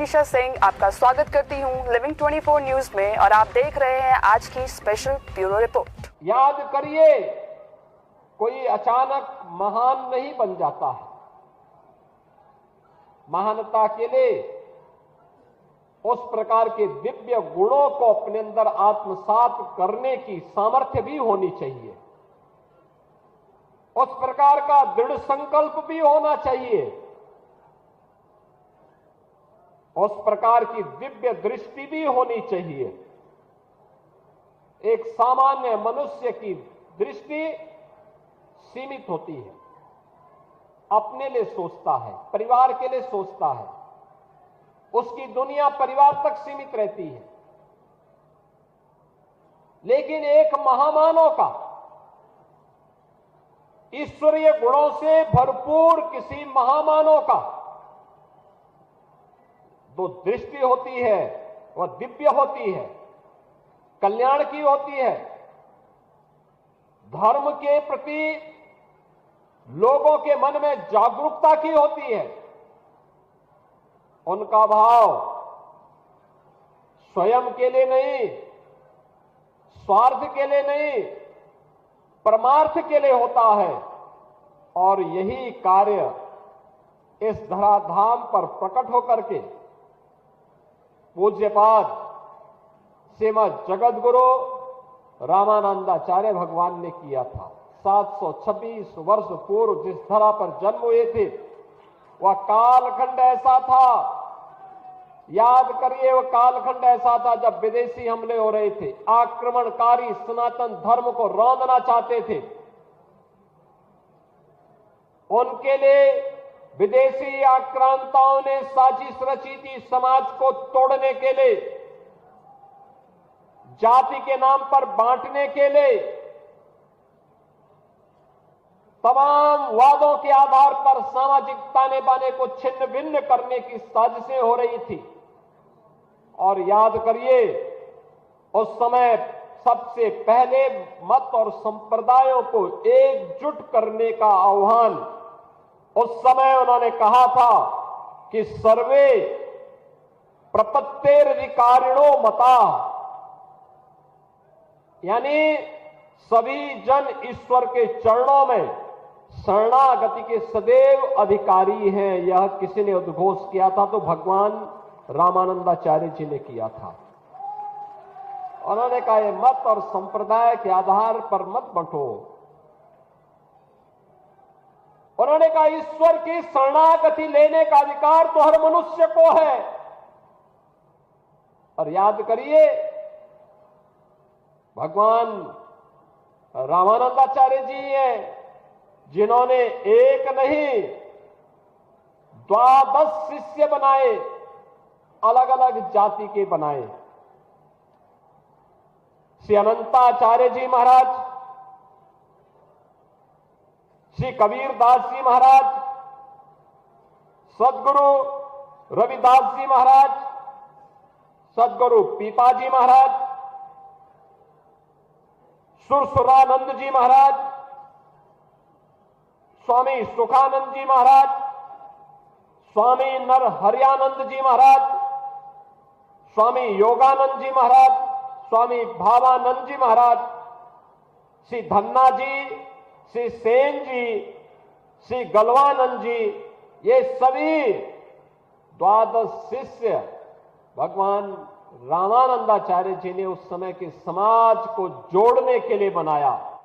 मनीषा सिंह आपका स्वागत करती हूं लिविंग 24 न्यूज में और आप देख रहे हैं आज की स्पेशल ब्यूरो रिपोर्ट। याद करिए, कोई अचानक महान नहीं बन जाता है। महानता के लिए उस प्रकार के दिव्य गुणों को अपने अंदर आत्मसात करने की सामर्थ्य भी होनी चाहिए। उस प्रकार का दृढ़ संकल्प भी होना चाहिए। उस प्रकार की दिव्य दृष्टि भी होनी चाहिए। एक सामान्य मनुष्य की दृष्टि सीमित होती है, अपने लिए सोचता है, परिवार के लिए सोचता है, उसकी दुनिया परिवार तक सीमित रहती है। लेकिन एक महामानव का ईश्वरीय गुणों से भरपूर किसी महामानव का जो दृष्टि होती है वह दिव्य होती है, कल्याण की होती है, धर्म के प्रति लोगों के मन में जागरूकता की होती है। उनका भाव स्वयं के लिए नहीं, स्वार्थ के लिए नहीं, परमार्थ के लिए होता है। और यही कार्य इस धराधाम पर प्रकट होकर के पूज्यपाद श्रीमद जगतगुरु रामानंदाचार्य भगवान ने किया था। 726 वर्ष पूर्व जिस धरा पर जन्म हुए थे वह कालखंड ऐसा था, याद करिए, वह कालखंड ऐसा था जब विदेशी हमले हो रहे थे, आक्रमणकारी सनातन धर्म को रौंदना चाहते थे। उनके लिए विदेशी आक्रांताओं ने साजिश रची थी समाज को तोड़ने के लिए, जाति के नाम पर बांटने के लिए। तमाम वादों के आधार पर सामाजिक ताने बाने को छिन्न भिन्न करने की साजिशें हो रही थी। और याद करिए, उस समय सबसे पहले मत और संप्रदायों को एकजुट करने का आह्वान उस समय उन्होंने कहा था कि सर्वे प्रपत्तेरधिकारिणो मता, यानी सभी जन ईश्वर के चरणों में शरणागति के सदैव अधिकारी हैं। यह किसी ने उद्घोष किया था तो भगवान रामानंदाचार्य जी ने किया था। उन्होंने कहा, ये मत और संप्रदाय के आधार पर मत बंटो। उन्होंने कहा, ईश्वर की शरणागति लेने का अधिकार तो हर मनुष्य को है। और याद करिए, भगवान रामानंदाचार्य जी हैं जिन्होंने एक नहीं 12 शिष्य बनाए, अलग अलग जाति के बनाए। श्री अनंताचार्य जी महाराज, श्री कबीरदास जी महाराज, सदगुरु रविदास जी महाराज, सदगुरु पीपाजी महाराज, सुरसुरानंद जी महाराज, स्वामी सुखानंद जी महाराज, स्वामी नरहरियानंद जी महाराज, स्वामी योगानंद जी महाराज, स्वामी भावानंद जी महाराज, श्री धन्ना जी, श्री सेन जी, श्री गलवानंद जी, ये सभी 12 शिष्य भगवान रामानंदाचार्य जी ने उस समय के समाज को जोड़ने के लिए बनाया।